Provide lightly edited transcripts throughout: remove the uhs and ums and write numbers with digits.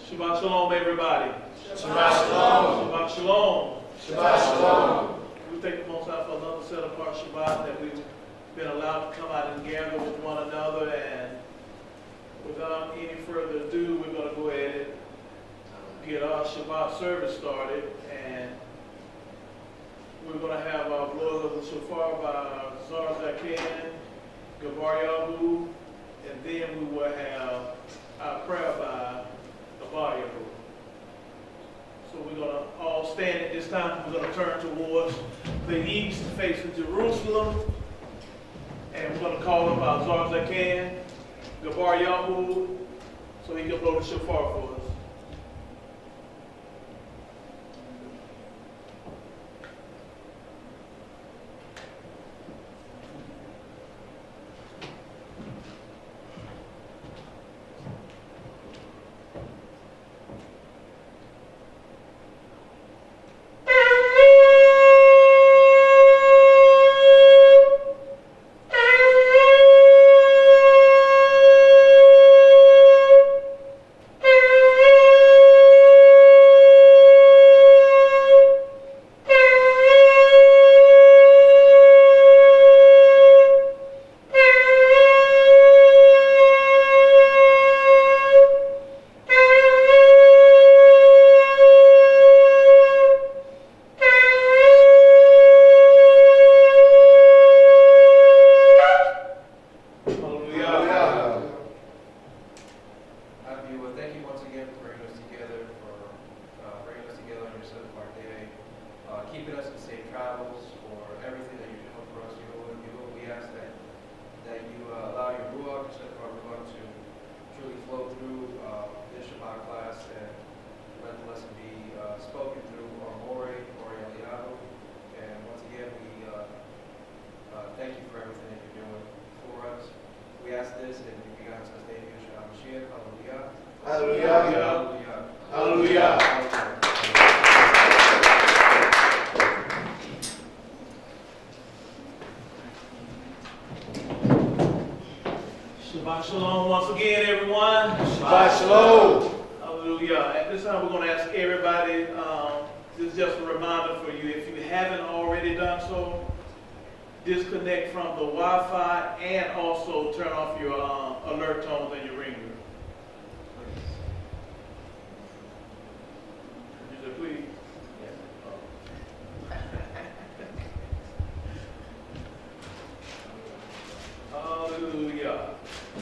Shabbat shalom, everybody. Shabbat shalom. Shabbat shalom. Shabbat shalom. We thank the Most High for another set apart Shabbat that we've been allowed to come out and gather with one another. And without any further ado, we're going to go ahead and get our Shabbat service started. And we're going to have our blow of the shofar by Zar Zakan, Gabar Yahuah, and then we will have our prayer by Yahuah. So we're going to all stand at this time. We're going to turn towards the east, facing Jerusalem. And we're going to call up our Zar Zakan, Gabar Yahuah, so he can blow the shofar for us. Shabbat shalom once again, everyone. Shabbat shalom. Hallelujah. At this time, we're going to ask everybody, this is just a reminder for you, if you haven't already done so, disconnect from the Wi-Fi and also turn off your alert tones and your ringer. Please. Hallelujah.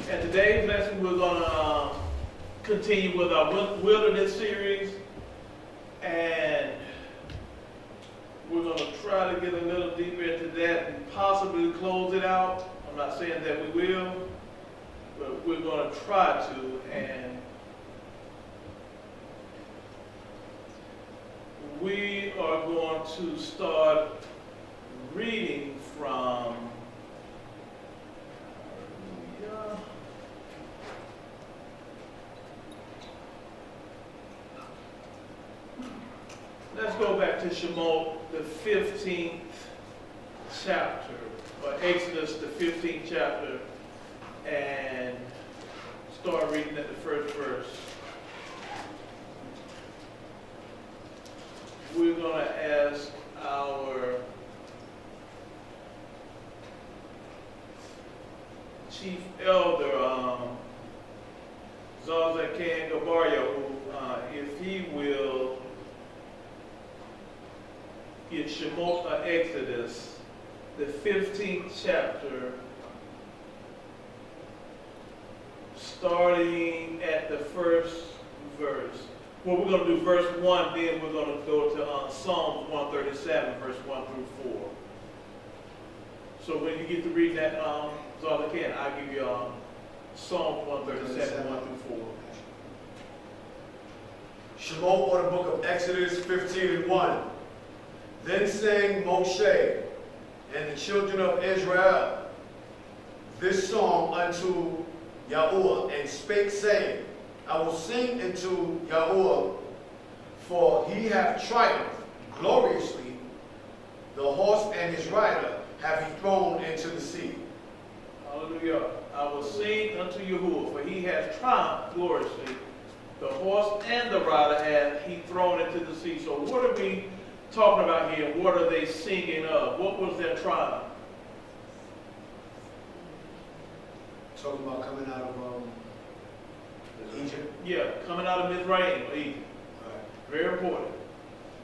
And today's lesson, we're going to continue with our wilderness series, and we're going to try to get a little deeper into that and possibly close it out. I'm not saying that we will, but we're going to try to. And we are going to start reading from let's go back to Shemot, the 15th chapter, or Exodus, the 15th chapter, and start reading at the first verse. We're going to ask our chief elder, Zar Zakan Gabar Yahuah, if he will get Shemot or Exodus, the 15th chapter, starting at the first verse. Well, we're going to do verse 1, then we're going to go to Psalms 137, verse 1 through 4. So when you get to read that, Zar Zakan, I'll give you Psalms 137, 1 through 4. Shemot, or the book of Exodus 15 and 1. Then sang Moshe and the children of Israel this song unto Yahuah, and spake, saying, I will sing unto Yahuah, for he hath triumphed gloriously. The horse and his rider have he thrown into the sea. Hallelujah. I will sing unto Yahuah, for he has triumphed gloriously. The horse and the rider had he thrown into the sea. So what are we talking about here? What are they singing of? What was their triumph? Talking about coming out of Egypt. Yeah, coming out of Mizraim, or Egypt. Right. Very important.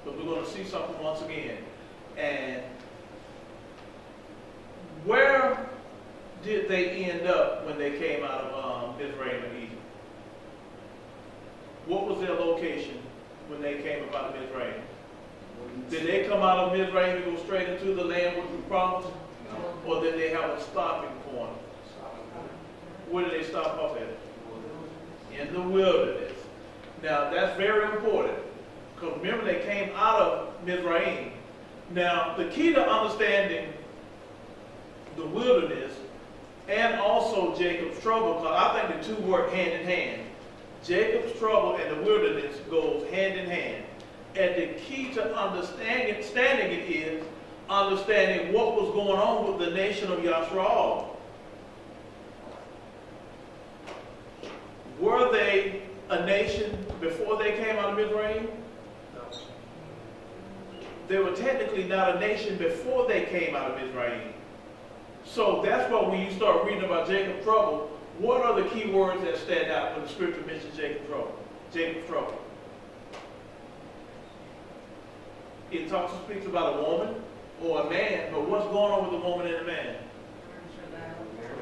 But we're going to see something once again. And where did they end up when they came out of Mizraim and Egypt? What was their location when they came up out of Mizraim? Did they come out of Mizraim and go straight into the land which was promised? No. Or did they have a stopping point? Where did they stop off at? In the wilderness. Now that's very important. Because remember they came out of Mizraim. Now the key to understanding the wilderness and also Jacob's trouble, because I think the two work hand in hand. Jacob's trouble and the wilderness goes hand in hand. And the key to understanding it is understanding what was going on with the nation of Yashra'al. Were they a nation before they came out of Mizraim? No. They were technically not a nation before they came out of Mizraim. So that's why when you start reading about Jacob's trouble, what are the key words that stand out when the scripture mentions Jacob's trouble? Jacob's trouble. It speaks about a woman or a man, but what's going on with the woman and the man?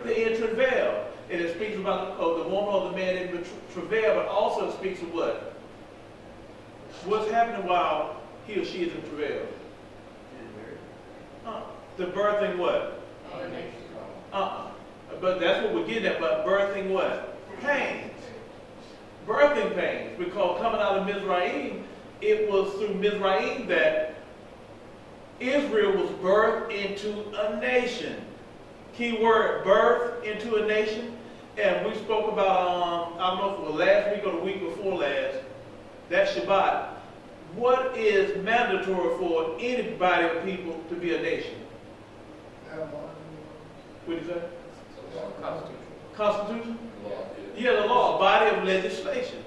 They're in travail. And it speaks about the woman or the man in travail, but also it speaks of what? What's happening while he or she is in travail? The birthing what? But that's what we're getting at, but birthing what? Pains. Birthing pains. Because coming out of Mizraim, it was through Mizraim that Israel was birthed into a nation. Key word, birth into a nation. And we spoke about, I don't know if it was last week or the week before last, that Shabbat. What is mandatory for anybody or people to be a nation? What did you say? Constitution. Constitution? Law. Yeah, the law, body of legislation.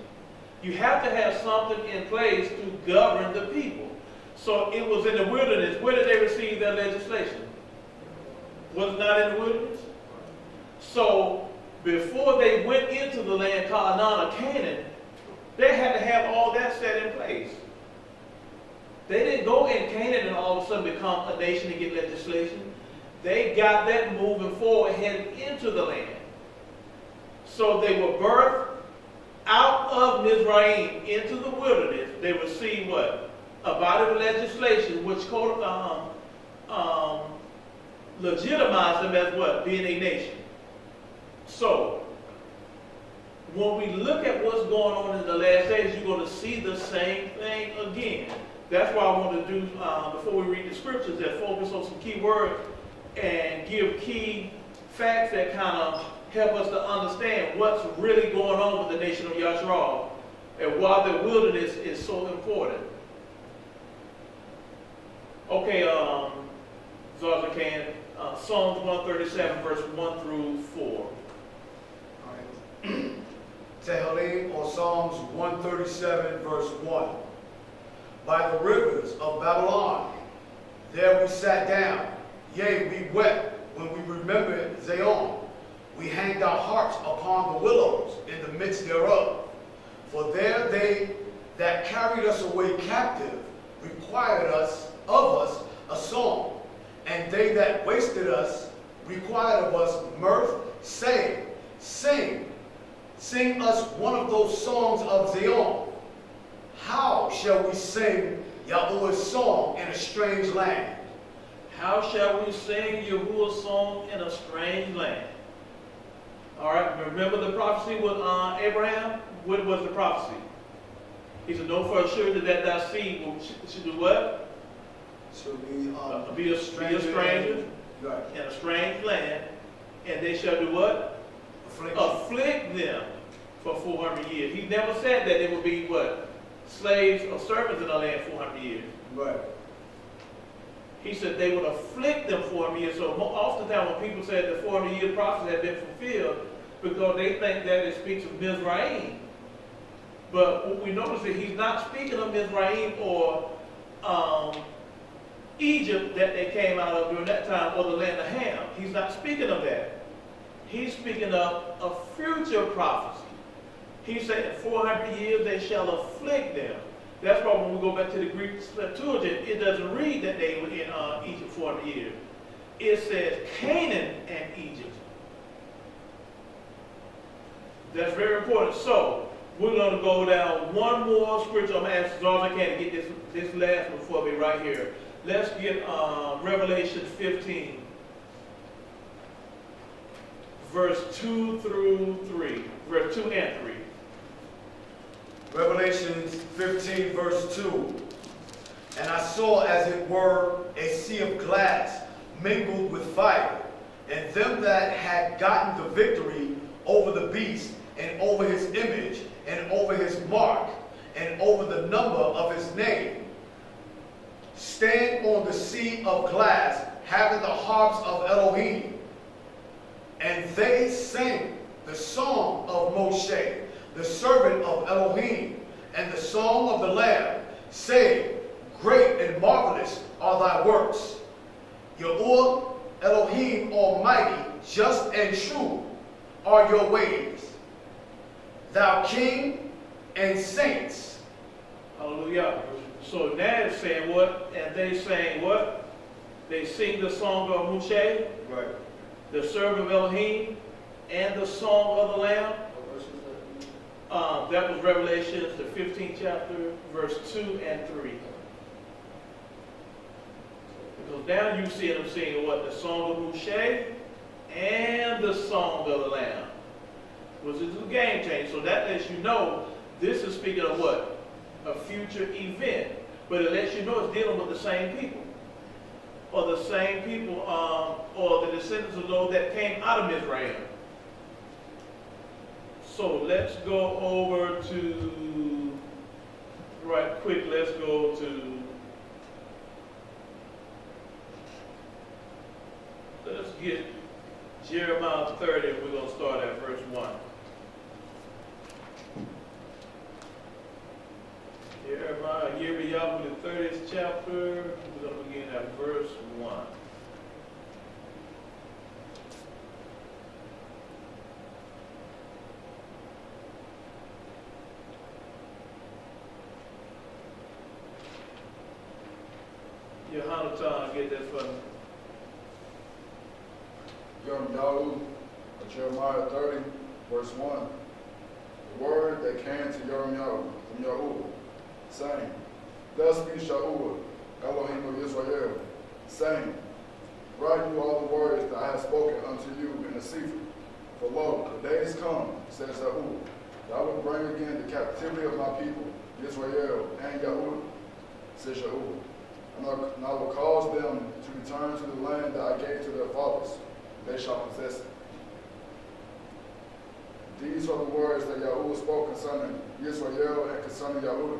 You have to have something in place to govern the people. So it was in the wilderness. Where did they receive their legislation? Was it not in the wilderness? So before they went into the land called Canaan, they had to have all that set in place. They didn't go in Canaan and all of a sudden become a nation and get legislation. They got that moving forward, heading into the land. So they were birthed out of Mizraim into the wilderness. They received what? A body of legislation which legitimized them as what? Being a nation. So, when we look at what's going on in the last days, you're going to see the same thing again. That's why I want to do, before we read the scriptures, that focus on some key words and give key facts that kind of help us to understand what's really going on with the nation of Yashra'al and why the wilderness is so important. Okay, Zarzakan, Psalms 137, verse 1 through 4. Tehillim, or Psalms 137, verse 1. By the rivers of Babylon, there we sat down. Yea, we wept when we remembered Zion. We hanged our harps upon the willows in the midst thereof. For there they that carried us away captive required of us a song. And they that wasted us required of us mirth, saying, Sing us one of those songs of Zion. How shall we sing Yahuah's song in a strange land? How shall we sing Yahuah's song in a strange land? All right, remember the prophecy with Abraham? What was the prophecy? He said, know for sure that thy seed should do what? Should be a stranger right. In a strange land, and they shall do what? Afflict them for 400 years. He never said that they would be what? Slaves or servants in the land 400 years. Right. He said they would afflict them 400 years. So oftentimes when people say the 400 year prophecy had been fulfilled, because they think that it speaks of Mizraim. But what we notice is he's not speaking of Mizraim or Egypt that they came out of during that time, or the land of Ham. He's not speaking of that. He's speaking of a future prophecy. He said in 400 years they shall afflict them. That's why when we go back to the Greek Septuagint, it doesn't read that they were in Egypt 400 years. It says Canaan and Egypt. That's very important. So, we're going to go down one more scripture. I'm going to ask as long as I can to get this last one for me right here. Let's get Revelation 15, verse 2 through 3. Verse 2 and 3. Revelation 15, verse 2. And I saw as it were a sea of glass mingled with fire, and them that had gotten the victory over the beast, and over his image, and over his mark, and over the number of his name, stand on the sea of glass, having the harps of Elohim. And they sang the song of Moshe, the servant of Elohim, and the song of the Lamb, saying, Great and marvelous are thy works. Yahuah, Elohim Almighty, just and true are your ways. Thou King and saints. Hallelujah. So now it's saying what? And they saying what? They sing the song of Moshe, Right. the servant of Elohim, and the song of the Lamb. That was Revelation, the 15th chapter, verse 2 and 3. Because now you see them singing what? The song of Moshe and the song of the Lamb. Which is a game change. So that lets you know this is speaking of what? A future event. But it lets you know it's dealing with the same people. Or the same people, or the descendants of those that came out of Israel. So let's go over to, right quick, let's go to, let's get Jeremiah 30. We're going to start at verse 1. Yahweh, the 30th chapter, we're going to begin at verse 1. Yohanatan, get that for me. Yahuah, Jeremiah 30, verse 1. The word that came to Yahweh from Yahuah, saying, Thus speaks Yahuah, Elohim of Israel, saying, Write you all the words that I have spoken unto you in the sefer. For lo, the days come, says Yahuah, that I will bring again the captivity of my people, Israel and Yahuah, says Yahuah. And I will cause them to return to the land that I gave to their fathers. They shall possess it. These are the words that Yahuah spoke concerning Israel and concerning Yahuah.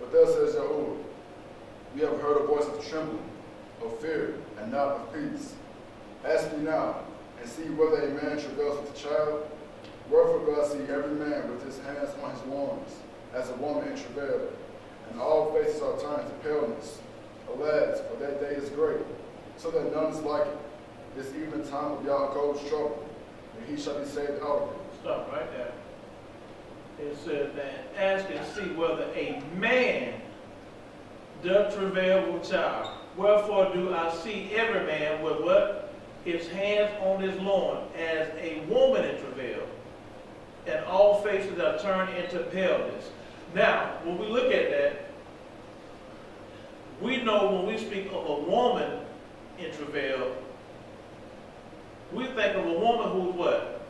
But thus says Yahuah, we have heard a voice of trembling, of fear, and not of peace. Ask me now, and see whether a man travails with a child. Wherefore do I see every man with his hands on his loins, as a woman in travail, and all faces are turned to paleness. Alas, for that day is great, so that none is like it. This even time of Yaakov's trouble, and he shall be saved out of it. Stop right there. It says that ask and see whether a man doth travail with child. Wherefore do I see every man with what? His hands on his loin, as a woman in travail, and all faces are turned into paleness. Now, when we look at that, we know when we speak of a woman in travail, we think of a woman who's what?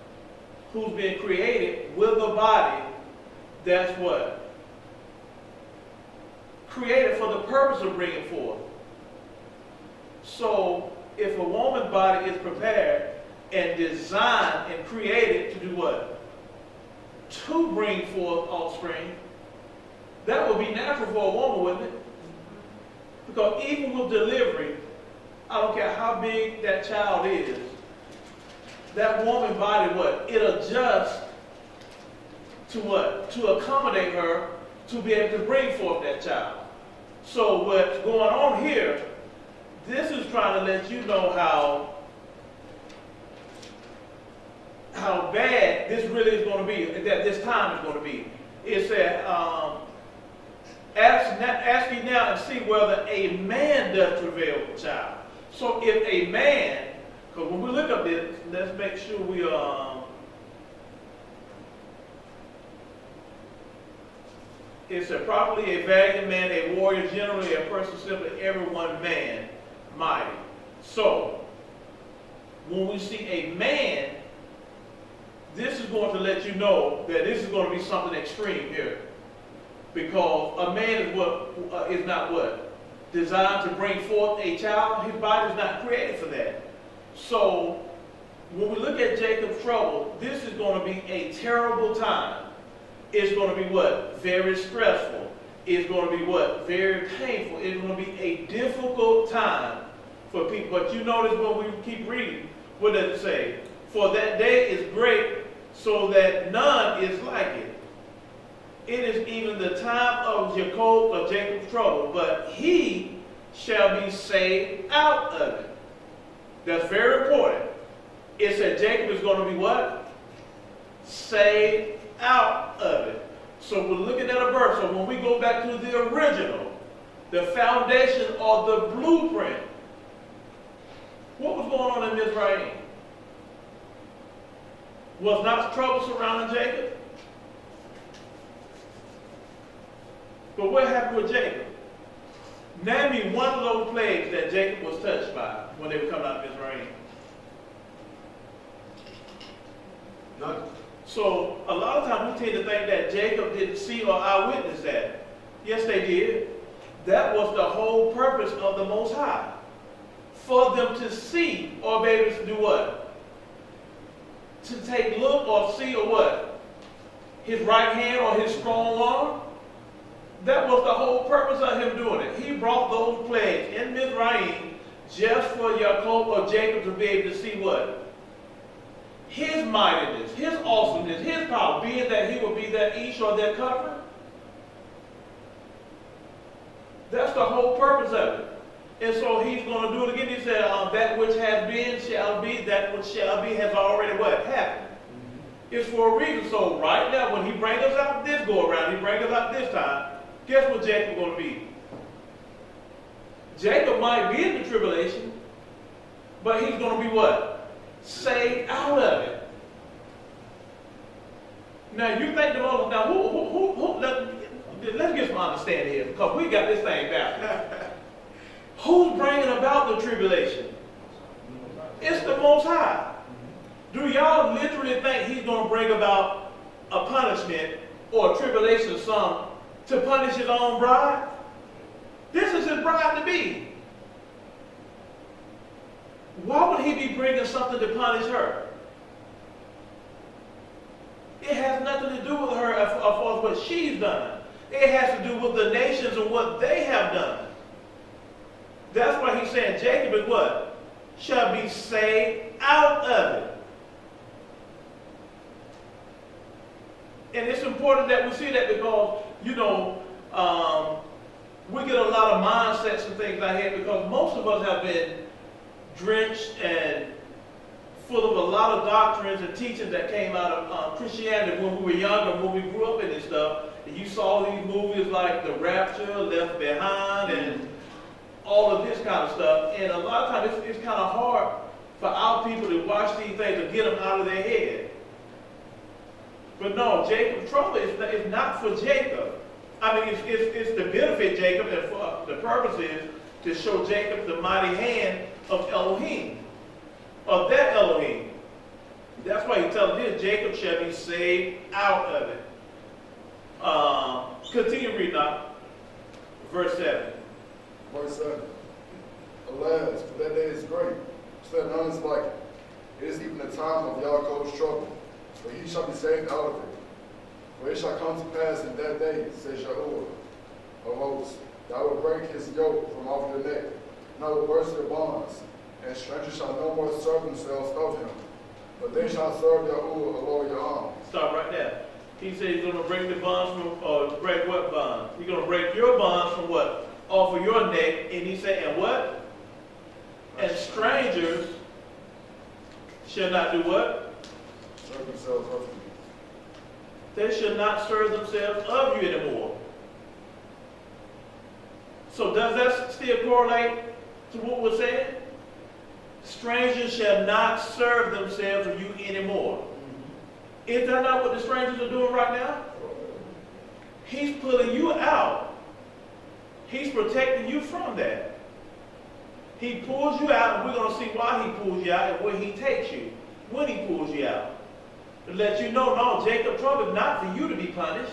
Who's been created with a body that's what? Created for the purpose of bringing forth. So, if a woman's body is prepared and designed and created to do what? To bring forth offspring, that would be natural for a woman, wouldn't it? Because even with delivery, I don't care how big that child is, that woman body, what? It adjusts to what? To accommodate her to be able to bring forth that child. So what's going on here, this is trying to let you know how bad this really is going to be, that this time is going to be. It said, ask ye now and see whether a man does travail with child. So if a man, because when we look up this, let's make sure we it's a properly a valiant man, a warrior, generally a person simply every one man, mighty. So when we see a man, this is going to let you know that this is going to be something extreme here. Because a man is not what? Designed to bring forth a child. His body is not created for that. So when we look at Jacob's trouble, this is going to be a terrible time. It's going to be what? Very stressful. It's going to be what? Very painful. It's going to be a difficult time for people. But you notice when we keep reading, what does it say? For that day is great, so that none is like it. It is even the time of Jacob's trouble, but he shall be saved out of it. That's very important. It said Jacob is going to be what? Saved out of it. So we're looking at a verse. So when we go back to the original, the foundation or the blueprint, what was going on in Mizraim? Was not trouble surrounding Jacob? But what happened with Jacob? Name me one of those plagues that Jacob was touched by when they were coming out of Mizraim. None. So a lot of times we tend to think that Jacob didn't see or eyewitness that. Yes, they did. That was the whole purpose of the Most High. For them to see or be able to do what? To take look or see or what? His right hand or his strong arm? That was the whole purpose of him doing it. He brought those plagues in Mizraim just for Yaakov or Jacob to be able to see what? His mightiness, his awesomeness, his power, being that he would be their Ish or their cover. That's the whole purpose of it. And so he's going to do it again. He said, that which has been shall be, that which shall be has already what? Happened. It's for a reason. So right now, when he brings us out this go around, he brings us out this time, guess what Jacob going to be? Jacob might be in the tribulation, but he's going to be what? Saved out of it. Now you think the Lord, now let's get some understanding here, because we got this thing down. Who's bringing about the tribulation? It's the Most High. Do y'all literally think he's going to bring about a punishment or a tribulation of some to punish his own bride? This is his bride to be. Why would he be bringing something to punish her? It has nothing to do with her as far as what she's done. It has to do with the nations and what they have done. That's why he's saying Jacob is what? Shall be saved out of it. And it's important that we see that because, you know, we get a lot of mindsets and things like that because most of us have been drenched and full of a lot of doctrines and teachings that came out of Christianity when we were younger, when we grew up in this stuff. And you saw these movies like The Rapture, Left Behind, and all of this kind of stuff. And a lot of times it's kind of hard for our people to watch these things and get them out of their head. But no, Jacob's trouble is not for Jacob. I mean, it's to benefit Jacob, and for the purpose is to show Jacob the mighty hand of Elohim, of that Elohim. That's why he tells this, Jacob shall be saved out of it. Continue reading now. Verse 7. Verse 7. Alas, for that day is great, so that none is like it. It is even the time of Yaakov's trouble, for he shall be saved out of it. For it shall come to pass in that day, says Yahuah of hosts, that I will break his yoke from off your neck, and I will burst your bonds, and strangers shall no more serve themselves of him, but they shall serve Yahuah along your arms. Stop right there. He said he's going to break the bonds from, break what bonds? He's going to break your bonds from what? Off of your neck. And he said, and what? And strangers shall not do what? Serve themselves of you. They shall not serve themselves of you anymore. So does that still correlate to what we're saying? Strangers shall not serve themselves of you anymore. Is that not what the strangers are doing right now? He's pulling you out. He's protecting you from that. He pulls you out, and we're going to see why he pulls you out and where he takes you when he pulls you out. To let you know, no, Jacob's trouble is not for you to be punished.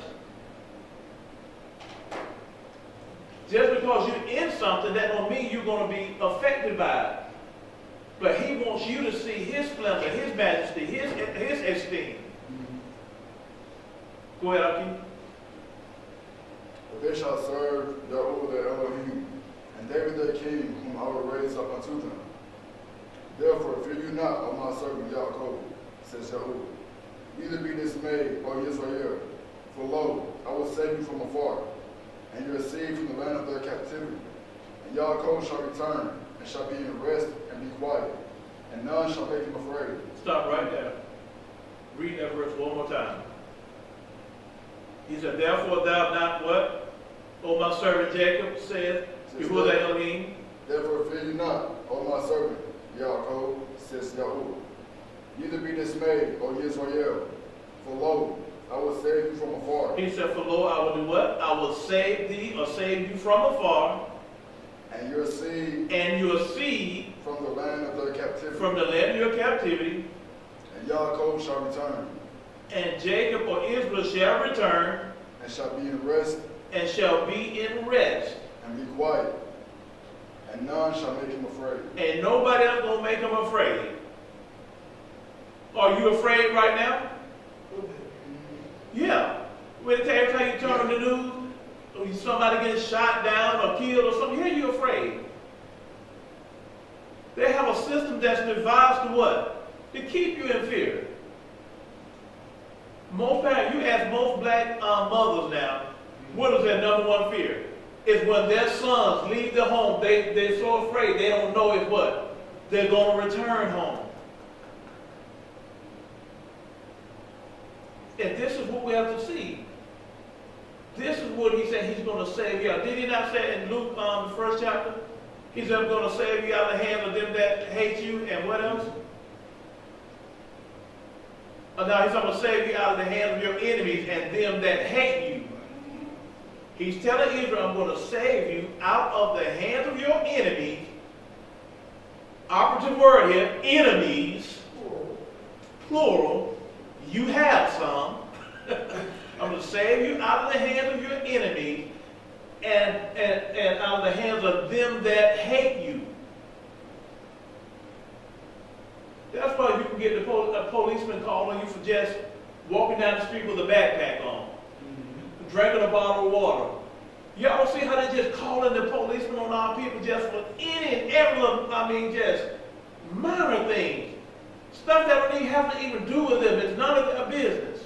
Just because you're in something, that don't mean you're going to be affected by it. But he wants you to see his splendor, his majesty, his esteem. Go ahead, Akeem. But they shall serve Yahuah their Elohim, and David their king, whom I will raise up unto them. Therefore, fear you not, O my servant Yaakov, says Yahuah. Neither be dismayed, O Israel, for lo, I will save you from afar, and your seed from the land of their captivity. And Yaakov shall return, and shall be in rest, and be quiet, and none shall make him afraid. Stop right there. Read that verse one more time. He said, therefore thou not what? O my servant Jacob said, Yahuah thy Elohim. Therefore fear you not, O my servant Yaakov, says Yahuah. Neither be dismayed, O Israel, for lo, I will save you from afar. He said, for lo, I will do what? I will save thee, or save you from afar. And your seed from the land of their captivity. From the land of your captivity. And Yaakov shall return. And Jacob or Israel shall return. And shall be in rest. And shall be in rest. And be quiet. And none shall make him afraid. And nobody else gonna make him afraid. Are you afraid right now? Yeah. Every time you turn on the news, or somebody gets shot down or killed or something, yeah, you're afraid. They have a system that's devised to what? To keep you in fear. Most parents, you ask most black mothers now, what is their number one fear? It's when their sons leave their home, they're so afraid, they don't know if what? They're going to return home. And this is what we have to see. This is what he said he's going to save you out. Did he not say in Luke, the first chapter? He said, I'm going to save you out of the hands of them that hate you, and what else? Now he's going to save you out of the hands of your enemies and them that hate you. He's telling Israel, I'm going to save you out of the hands of your enemies. Operative word here, enemies, plural. You have some. I'm going to save you out of the hands of your enemies and out of the hands of them that hate you. That's why you can get a policeman calling you for just walking down the street with a backpack on, drinking a bottle of water. Y'all see how they just calling the policeman on our people just for any and every, just minor things. Stuff that don't even have to even do with them. It's none of their business.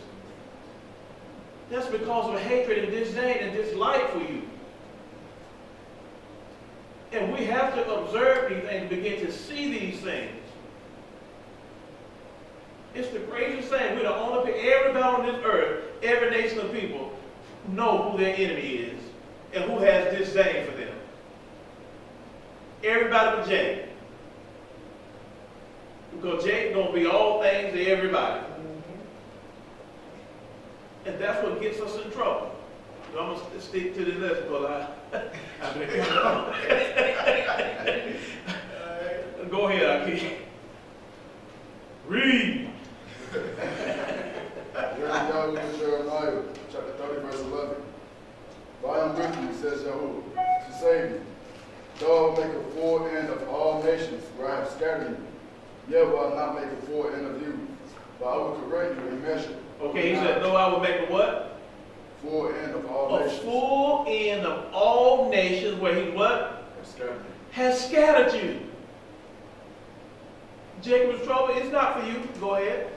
That's because of hatred and disdain and dislike for you. And we have to observe these things and begin to see these things. It's the greatest thing. We're the only people, everybody on this earth, every nation of people, know who their enemy is and who has disdain for them. Everybody but Jake. Because Jake going to be all things to everybody. And that's what gets us in trouble. So I'm going to stick to the lesson, but I've been Go ahead, Akeem. Read. Jeremiah, chapter 30, verse 11. For I am with you, says Yahuah, to save you. Though I will make a full end of all nations where I have scattered you, yet will I not make a full end of you, but I will correct you in measure. Okay, he said, no, I will make a what? Full end of all nations. A full end of all nations where he what? Has scattered you. Has scattered you. Jacob's trouble is not for you. Go ahead.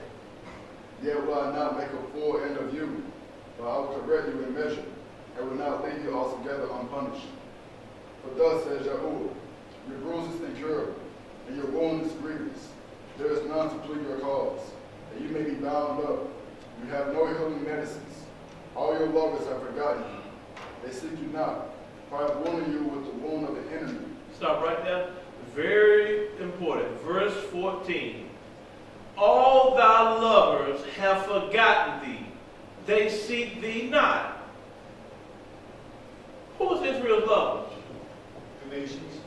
Yet will I not make a full end of you, but I will correct you in measure, and will not leave you altogether unpunished. For thus says Yahuah, your bruise is incurable, and your wound is grievous. There is none to plead your cause, that you may be bound up. You have no healing medicines. All your lovers have forgotten you. They seek you not, for I have wounded you with the wound of the enemy. Stop right there. Very important. Verse 14. All thy lovers have forgotten thee. They seek thee not. Who is Israel's lovers? The nations.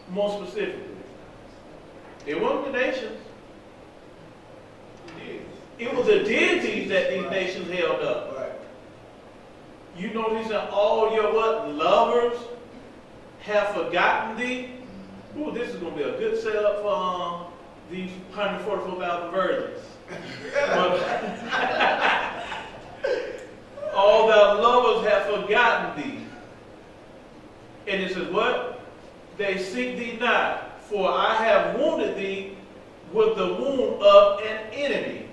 More specifically. It wasn't the nations. It was the deities that these nations held up. Right. You know, he said, all your what? Lovers have forgotten thee. Ooh, this is going to be a good setup for these 144,000 virgins. All thy lovers have forgotten thee. And it says what? They seek thee not, for I have wounded thee with the wound of an enemy,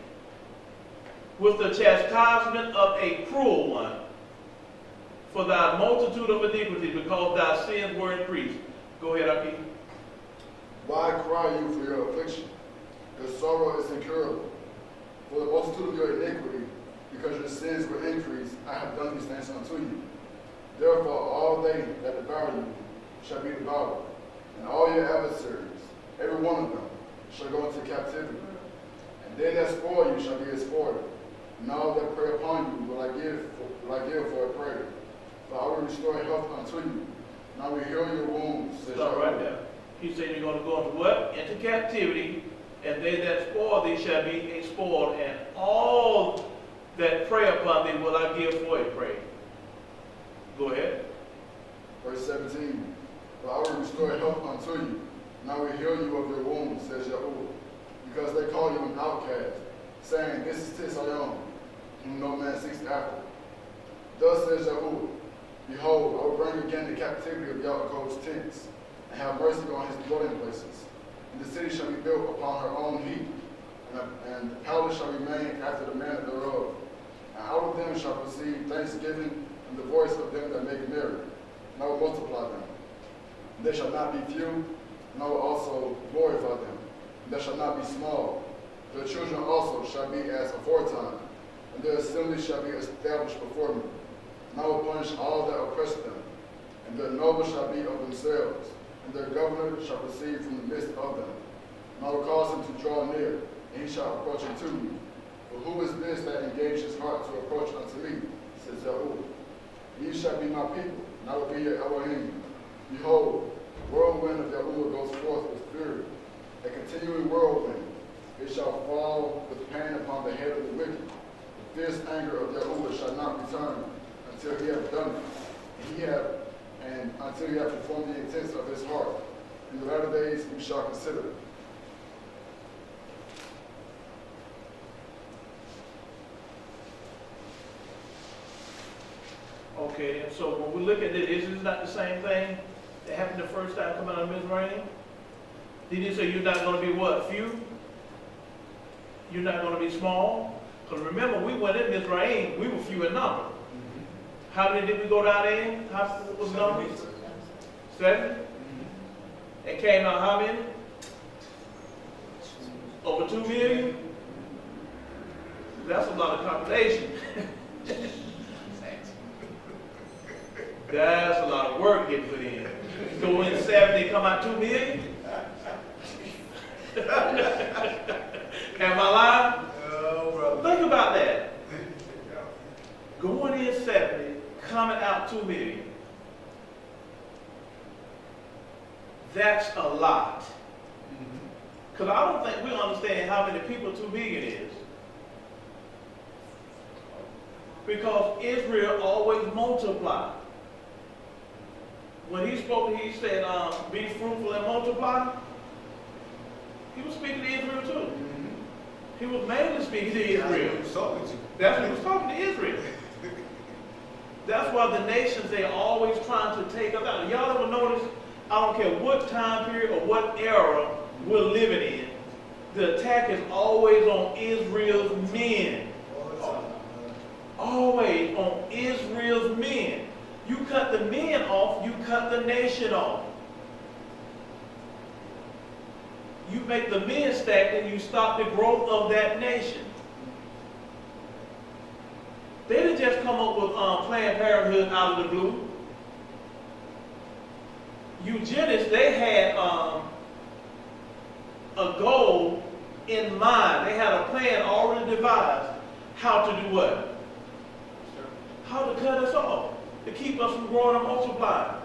with the chastisement of a cruel one, for thy multitude of iniquity, because thy sins were increased. Go ahead, Aki. Why cry you for your affliction? Your sorrow is incurable. For the multitude of your iniquity, because your sins were increased, I have done these things unto you. Therefore all they that devour you shall be devoured, and all your adversaries, every one of them, shall go into captivity. And they that spoil you shall be spoiled, and all that prey upon you will I give for a prey. For I will restore health unto you, and I will heal your wounds. Stop right there. He said you're going to go into what? Into captivity, and they that spoil thee shall be spoiled, and all that prey upon thee will I give for a prey. Go ahead. Verse 17. For I will restore health unto you, and I will heal you of your wounds, says Yahuah, because they call you an outcast, saying, This is Tisayon, whom no man seeks after. Thus says Yahuah, Behold, I will bring again the captivity of Yaakov's tents, and have mercy on his dwelling places. And the city shall be built upon her own heap, and the palace shall remain after the manner thereof. And out of them shall proceed thanksgiving and the voice of them that make merry, and I will multiply them. And they shall not be few, and I will also glorify them. And they shall not be small. Their children also shall be as aforetime, and their assembly shall be established before me. And I will punish all that oppress them, and their nobles shall be of themselves, and their governor shall proceed from the midst of them. And I will cause him to draw near, and he shall approach unto me. For who is this that engaged his heart to approach unto me, says Yahuah. Ye shall be my people, and I will be your Elohim. Behold, the whirlwind of Yahuah goes forth with fury, a continuing whirlwind. It shall fall with pain upon the head of the wicked. The fierce anger of Yahuah shall not return until he have done it, and until he have performed the intents of his heart. In the latter days you shall consider it. Okay, and so when we look at it, is this not the same thing that happened the first time coming out of Mizraim? Did he say you're not going to be what? Few? You're not going to be small? Because remember, we went in Mizraim, we were few in number. How many did we go down in? How was the number? 7? And came out how many? Over 2 million? That's a lot of population. That's a lot of work getting put in. Go in 70, come out 2 million? Am I lying? No, brother. Think about that. Going in 70, coming out 2 million. That's a lot. Because I don't think we understand how many people 2 million is. Because Israel always multiplied. When he spoke, he said, be fruitful and multiply. He was speaking to Israel too. He was mainly speaking to Israel. That's what he was talking to Israel. That's why the nations, they're always trying to take us out. Y'all ever notice, I don't care what time period or what era we're living in, the attack is always on Israel's men. wage on Israel's men. You cut the men off, you cut the nation off. You make the men stack and you stop the growth of that nation. They didn't just come up with Planned Parenthood out of the blue. Eugenics, they had a goal in mind. They had a plan already devised how to do what? How to cut us off, to keep us from growing and multiplying.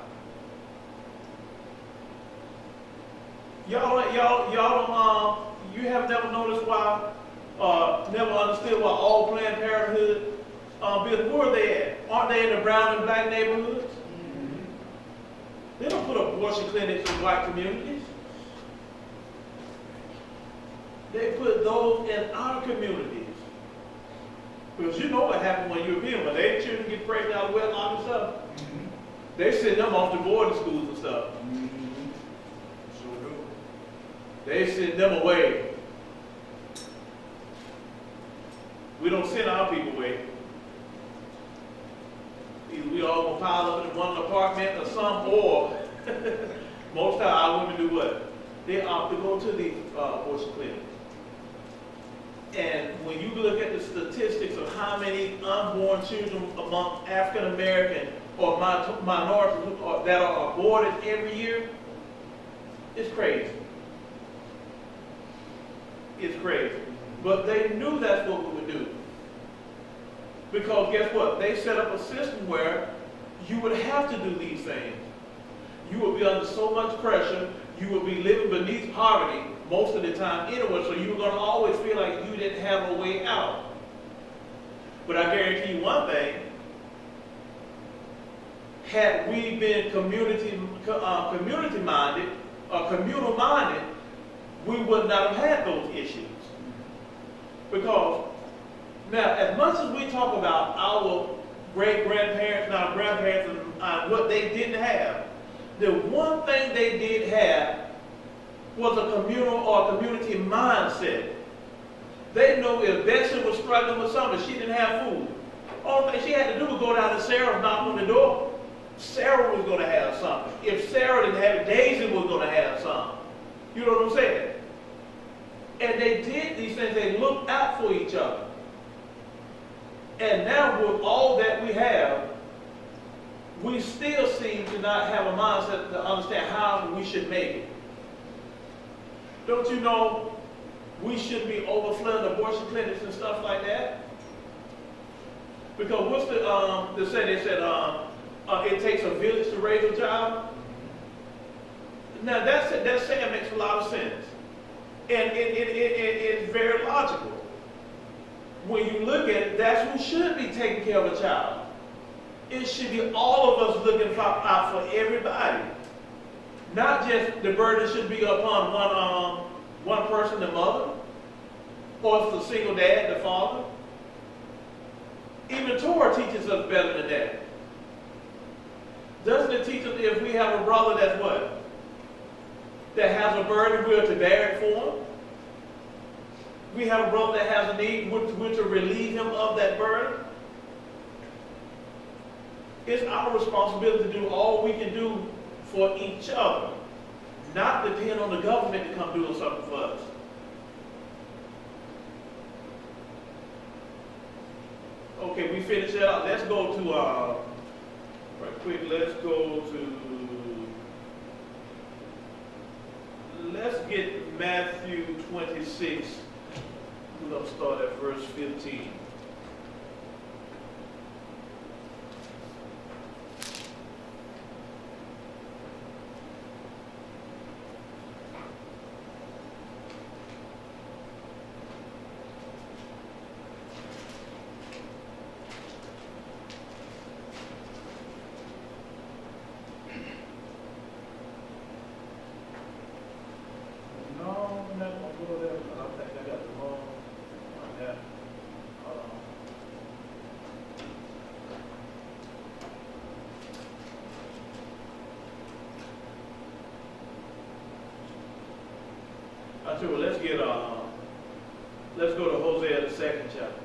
You have never noticed why, never understood why all Planned Parenthood bills, where are they at? Aren't they in the brown and black neighborhoods? Mm-hmm. They don't put abortion clinics in white communities. They put those in our communities. Because you know what happened when Europeans, when their children get pregnant out of wedlock and stuff, mm-hmm. They send them off to boarding schools and stuff. Mm-hmm. Sure do. They send them away. We don't send our people away. Either we all gonna pile up in one apartment or some, or most of our women do what? They opt to go to the abortion clinic. And when you look at the statistics of how many unborn children among African American or minorities that are aborted every year, it's crazy. It's crazy. But they knew that's what we would do. Because guess what? They set up a system where you would have to do these things. You would be under so much pressure. You would be living beneath poverty most of the time anyway, so you were going to always feel like you didn't have a way out. But I guarantee you one thing. Had we been community-minded or communal-minded, we would not have had those issues. Because now, as much as we talk about our great-grandparents and our grandparents and what they didn't have, the one thing they did have was a communal or community mindset. They know if Betsy was struggling with something, she didn't have food. All thing she had to do was go down to Sarah, knock on the door. Sarah was going to have something. If Sarah didn't have it, Daisy was going to have something. You know what I'm saying? And they did these things. They looked out for each other. And now with all that we have, we still seem to not have a mindset to understand how we should make it. Don't you know we shouldn't be overflowing abortion clinics and stuff like that? Because what's the saying? They said it takes a village to raise a child. Now that saying makes a lot of sense, and it's very logical. When you look at it, that's who should be taking care of a child. It should be all of us looking out for everybody. Not just the burden should be upon one person, the mother, or if it's a single dad, the father. Even Torah teaches us better than that. Doesn't it teach us if we have a brother that's what? That has a burden, we're to bear it for him? We have a brother that has a need, we're to relieve him of that burden? It's our responsibility to do all we can do for each other, not depend on the government to come do something for us. Okay, we finished that up. Let's go to, right quick, let's get Matthew 26. We're going to start at verse 15. Well, let's go to Hosea, the 2nd chapter.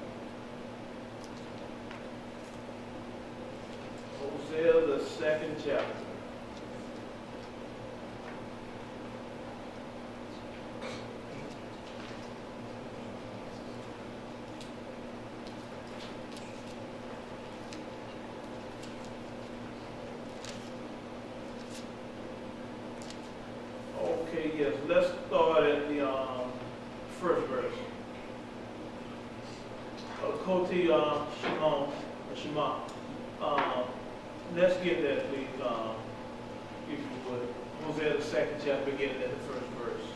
Hosea, the 2nd chapter. Okay, yes, let's start at the first verse. Koti Shema. Let's get that, please, if you would. Hosea, the 2nd chapter, beginning at the first verse.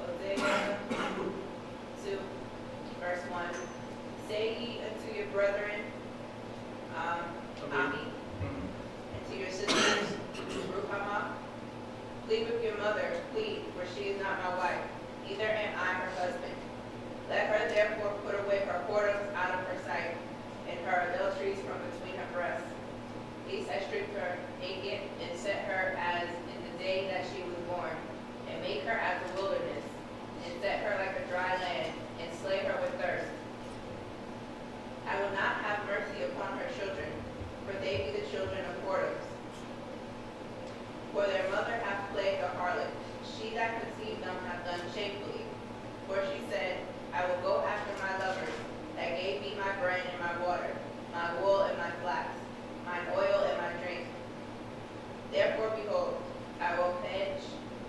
Hosea 2, verse 1. Say ye unto your brethren, Ami, and to your sisters, Ruhamah, plead with your mother, plead, for she is not my wife, neither am I her husband. Let her therefore put away her whoredoms out of her sight, and her adulteries from between her breasts. These has stripped her naked, and set her as in the day that she was born, and make her as a wilderness, and set her like a dry land, and slay her with thirst. I will not have mercy upon her children, for they be the children of whoredoms. For their mother hath played a harlot, she that conceived them hath done shamefully. For she said, I will go after my lovers, that gave me my bread and my water, my wool and my flax, mine oil and my drink. Therefore, behold, I will hedge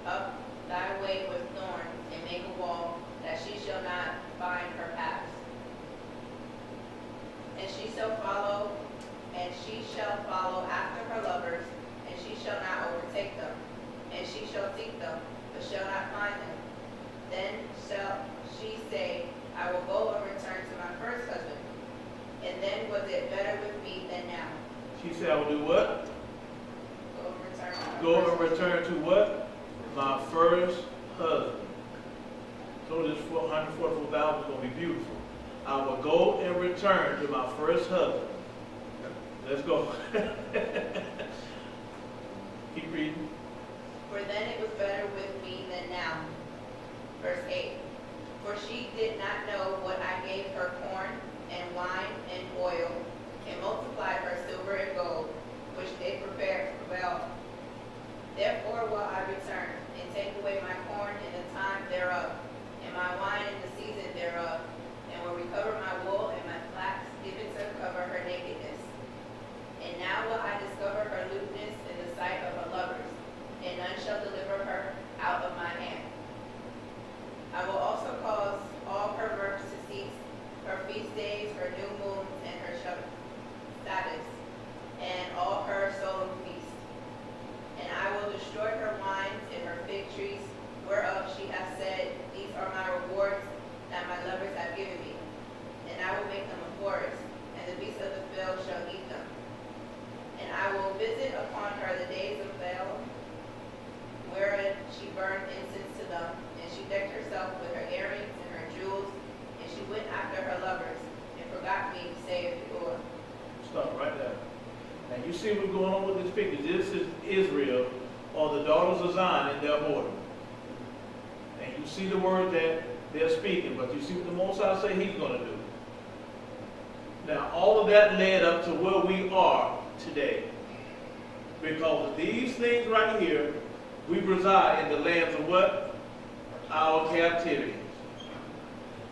up thy way with thorns, and make a wall, that she shall not find her paths. And she shall follow after her lovers, and she shall not overtake them. And she shall seek them, but shall not find them. Then shall she say, I will go and return to my first husband. And then was it better with me than now? She said, I will do what? Go and return to my Go first and return to what? My first husband. So this 144,000 is going to be beautiful. I will go and return to my first husband. Let's go. Keep reading. For then it was better with me than now. Verse 8. For she did not know what I gave her corn and wine and oil, and multiplied her silver and gold, which they prepared for Baal. Therefore will I return, and take away my corn in the time thereof, and my wine in the season thereof, and will recover my wool and my flax, given to cover her nakedness. And now will I discover her lewdness in the sight of her lovers, and none shall deliver her out of my hand. I will also cause all her mirths to cease, her feast days, her new moons, and her Sabbaths, and all her solemn feasts. And I will destroy her wines and her fig trees, whereof she hath said, these are my rewards that my lovers have given me. And I will make them a forest, and the beasts of the field shall eat them. And I will visit upon her the days of Baal, wherein she burned incense to them, and she decked herself with her earrings and her jewels, and she went after her lovers, and forgot me, saith Yahuah. Stop right there. Now you see what's going on with this picture. This is Israel, or the daughters of Zion in their border. And you see the word that they're speaking, but you see what the Most High say He's going to do. Now all of that led up to where we are today. Because of these things right here, we reside in the lands of what? Our captivity.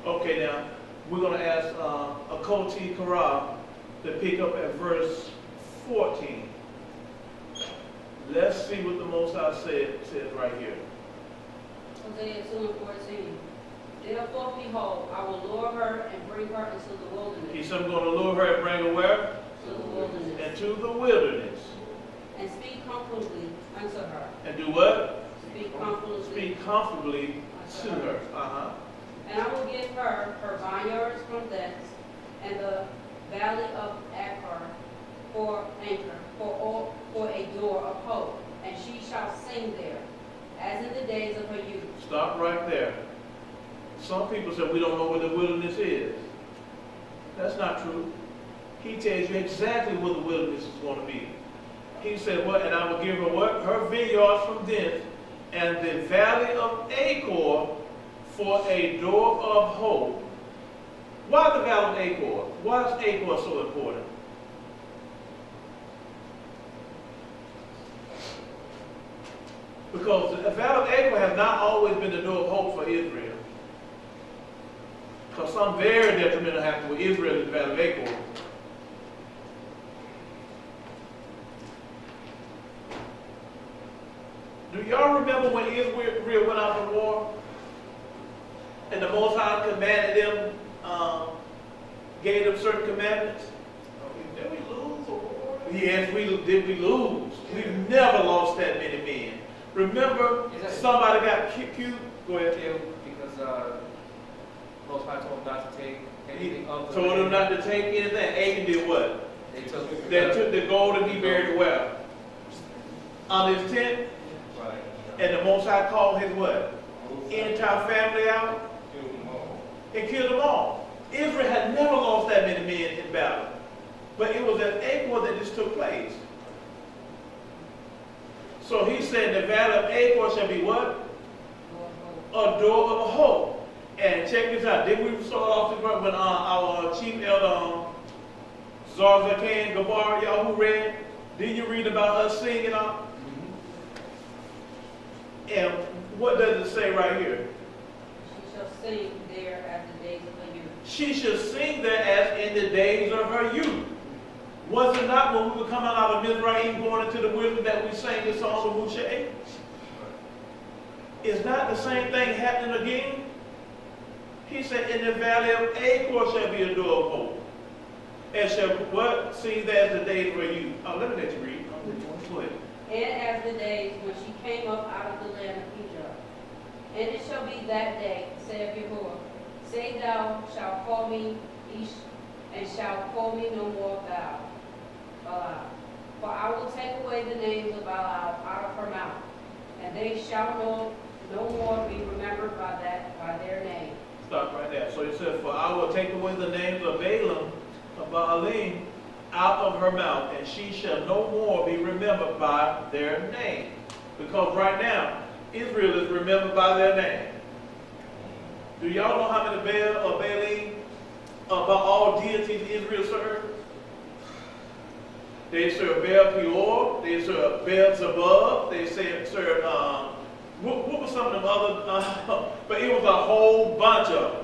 Okay, now we're going to ask Akoti Karab to pick up at verse 14. Let's see what the Most High says right here. Hosea 2:14. Therefore, behold, I will lure her and bring her into the wilderness. He said, I'm going to lure her and bring her where? To the wilderness. Into the wilderness. And speak comfortably unto her. And do what? Speak comfortably. Speak comfortably to her. And I will give her her vineyards from thence, and the valley of Achor for anchor, for a door of hope. And she shall sing there, as in the days of her youth. Stop right there. Some people say we don't know where the wilderness is. That's not true. He tells you exactly where the wilderness is going to be. He said, what? And I will give her what? Her vineyards from thence, and the valley of Achor for a door of hope. Why the valley of Achor? Why is Achor so important? Because the Valley of Achor has not always been the door of hope for Israel. Because some very detrimental happened with Israel in the Valley of Achor. Do y'all remember when Israel went out to war? And the Most High commanded them, gave them certain commandments? Did we lose a war? Yes, we lose. We've never lost that many men. Remember, somebody got killed. Go ahead. Killed because Most High told them not to take anything of the Told them land. not to take anything. Achan did what? They took They took the gold and he buried it where? On his tent. Right. And the Most High called his what? Entire family out and killed them all. Israel had never lost that many men in battle. But it was at Achor that this took place. So he said the Valley of Achor shall be what? A door of hope. And check this out. Did we start off the when our chief elder Zarzakan Gabar Yahuah read? Did you read about us singing up? And what does it say right here? She shall sing there as the days of her youth. She shall sing there as in the days of her youth. Was it not when we were coming out of Mizraim going into the wilderness that we sang the song of Moshe? Is not the same thing happening again? He said, in the Valley of Achor shall be a door of hope. And shall what? Sing there as the days of her youth. Oh, let me let you read. Go ahead. And as the days when she came up out of the land of Egypt. And it shall be that day, saith Yahuah, say thou shalt call me Ish, and shalt call me no more Baal. For I will take away the names of Baal out of her mouth, and they shall no more be remembered by their name. Stop right there. So he says, for I will take away the names of Balaam, of Baalim, out of her mouth, and she shall no more be remembered by their name. Because right now, Israel is remembered by their name. Do y'all know how many Baal or Baalim, about all deities Israel serves? They serve Baal Peor, they serve Baal Zebub, they serve, what were some of them other, but it was a whole bunch of them.